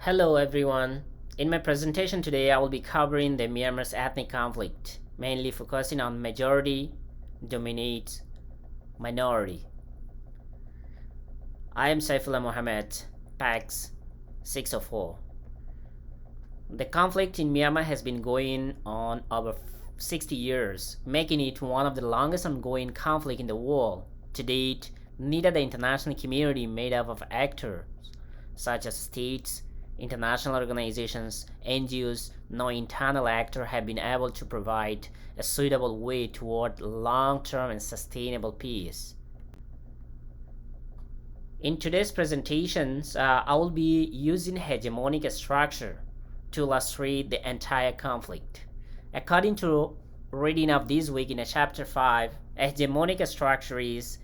Hello everyone. In my presentation today, I will be covering the Myanmar's ethnic conflict, mainly focusing on majority dominates minority. I am Saifullah Mohammed, PACS 604. The conflict in Myanmar has been going on over 60 years, making it one of the longest ongoing conflicts in the world. To date, neither the international community made up of actors such as states, international organizations, NGOs, nor internal actors have been able to provide a suitable way toward long-term and sustainable peace. In today's presentations, I will be using hegemonic structure to illustrate the entire conflict. According to reading of this week in chapter 5, a hegemonic structure is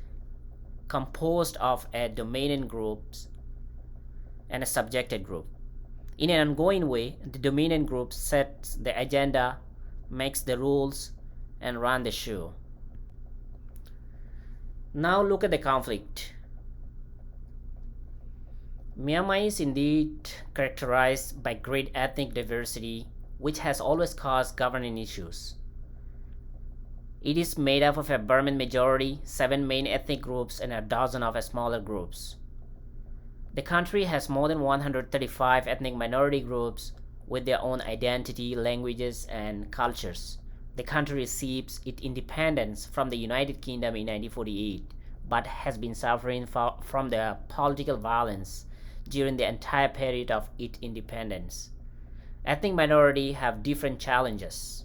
composed of a dominant group and a subjected group. In an ongoing way, the dominant group sets the agenda, makes the rules, and run the show. Now look at the conflict. Myanmar is indeed characterized by great ethnic diversity, which has always caused governing issues. It is made up of a Burman majority, 7 main ethnic groups, and a dozen of smaller groups. The country has more than 135 ethnic minority groups with their own identity, languages, and cultures. The country receives its independence from the United Kingdom in 1948, but has been suffering from the political violence during the entire period of its independence. Ethnic minorities have different challenges,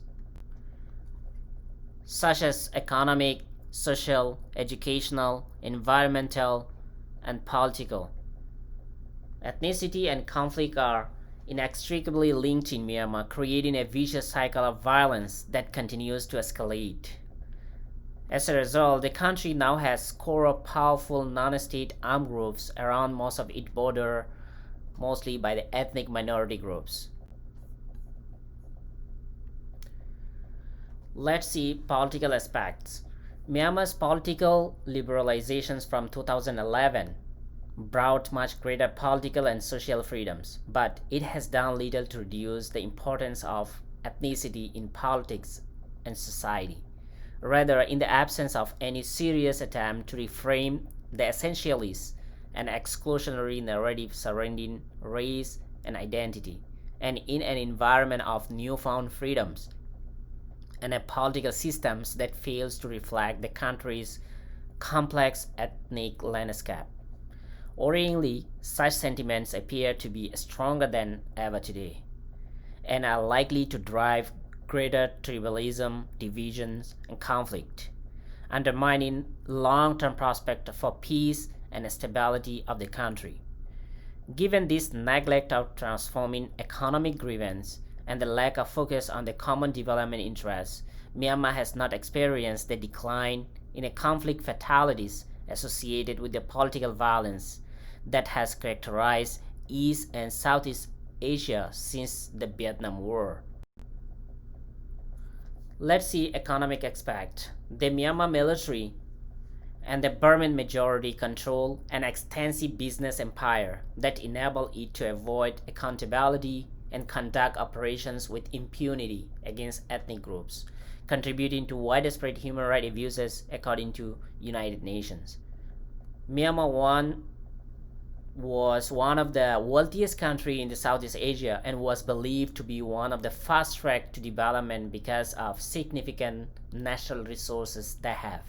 such as economic, social, educational, environmental, and political. Ethnicity and conflict are inextricably linked in Myanmar, creating a vicious cycle of violence that continues to escalate. As a result, the country now has core of powerful non-state armed groups around most of its border, mostly by the ethnic minority groups. Let's see political aspects. Myanmar's political liberalizations from 2011 brought much greater political and social freedoms, but it has done little to reduce the importance of ethnicity in politics and society. Rather, in the absence of any serious attempt to reframe the essentialist and exclusionary narrative surrounding race and identity, and in an environment of newfound freedoms and a political system that fails to reflect the country's complex ethnic landscape. Worryingly, such sentiments appear to be stronger than ever today, and are likely to drive greater tribalism, divisions, and conflict, undermining long-term prospects for peace and stability of the country. Given this neglect of transforming economic grievance and the lack of focus on the common development interests, Myanmar has not experienced the decline in the conflict fatalities associated with the political violence that has characterized East and Southeast Asia since the Vietnam War. Let's see economic aspect. The Myanmar military and the Burman majority control an extensive business empire that enable it to avoid accountability and conduct operations with impunity against ethnic groups, contributing to widespread human rights abuses according to United Nations. Myanmar was one of the wealthiest countries in the Southeast Asia and was believed to be one of the fast track to development because of significant natural resources they have.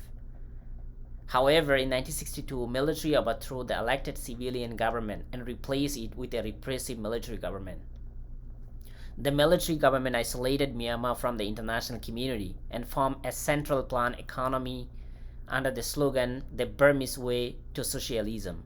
However, in 1962, military overthrew the elected civilian government and replaced it with a repressive military government. The military government isolated Myanmar from the international community and formed a central planned economy under the slogan, "The Burmese Way to Socialism."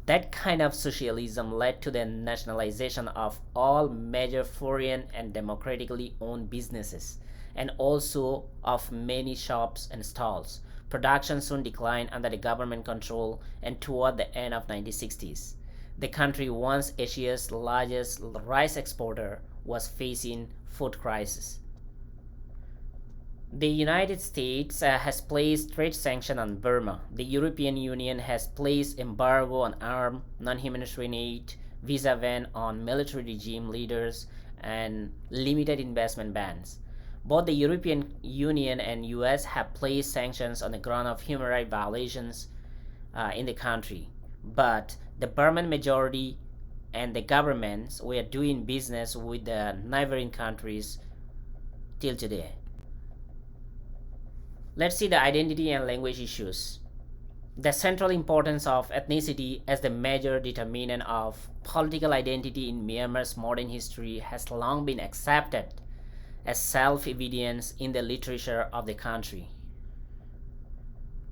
That kind of socialism led to the nationalization of all major foreign and democratically owned businesses, and also of many shops and stalls. Production soon declined under the government control, and toward the end of 1960s, the country, once Asia's largest rice exporter, was facing food crisis. The United States has placed trade sanctions on Burma. The European Union has placed embargo on armed, non-humanitarian aid, visa ban on military regime leaders, and limited investment bans. Both the European Union and US have placed sanctions on the ground of human rights violations in the country. But the Burman majority and the governments were doing business with the neighboring countries till today. Let's see the identity and language issues. The central importance of ethnicity as the major determinant of political identity in Myanmar's modern history has long been accepted as self-evident in the literature of the country.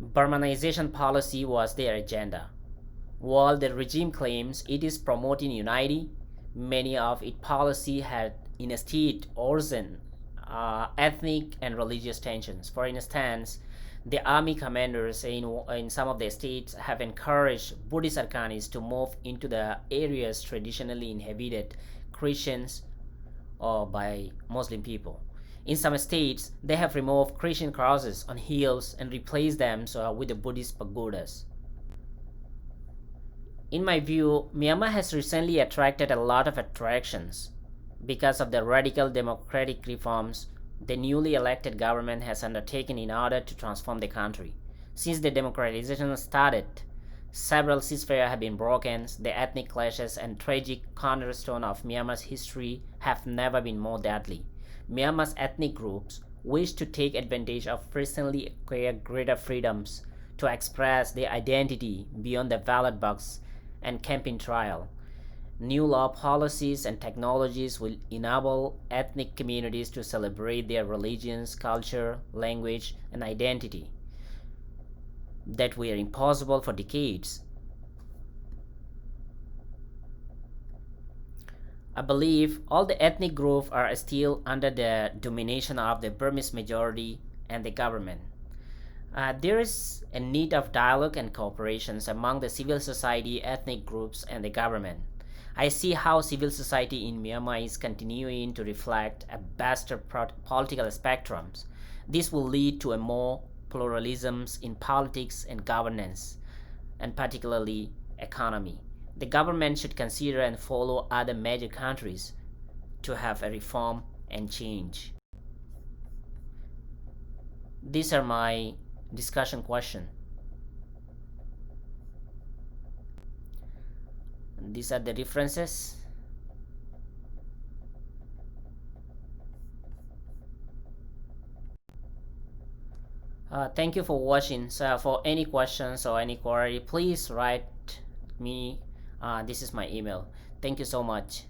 Burmanization policy was their agenda. While the regime claims it is promoting unity, many of its policies had instead arisen ethnic and religious tensions. For instance, the army commanders in some of the states have encouraged Buddhist Arkanis to move into the areas traditionally inhabited Christians or by Muslim people. In some states, they have removed Christian crosses on hills and replaced them with the Buddhist pagodas. In my view, Myanmar has recently attracted a lot of attractions because of the radical democratic reforms the newly elected government has undertaken in order to transform the country. Since the democratization started, several ceasefires have been broken. The ethnic clashes and tragic cornerstone of Myanmar's history have never been more deadly. Myanmar's ethnic groups wish to take advantage of recently acquired greater freedoms to express their identity beyond the ballot box and campaign trail. New law policies and technologies will enable ethnic communities to celebrate their religions, culture, language, and identity that were impossible for decades. I believe all the ethnic groups are still under the domination of the Burmese majority and the government. There is a need of dialogue and cooperation among the civil society, ethnic groups, and the government. I see how civil society in Myanmar is continuing to reflect a vaster political spectrums. This will lead to a more pluralisms in politics and governance, and particularly economy. The government should consider and follow other major countries to have a reform and change. These are my discussion questions. These are the references. Thank you for watching. So for any questions or any query, please write me. This is my email. Thank you so much.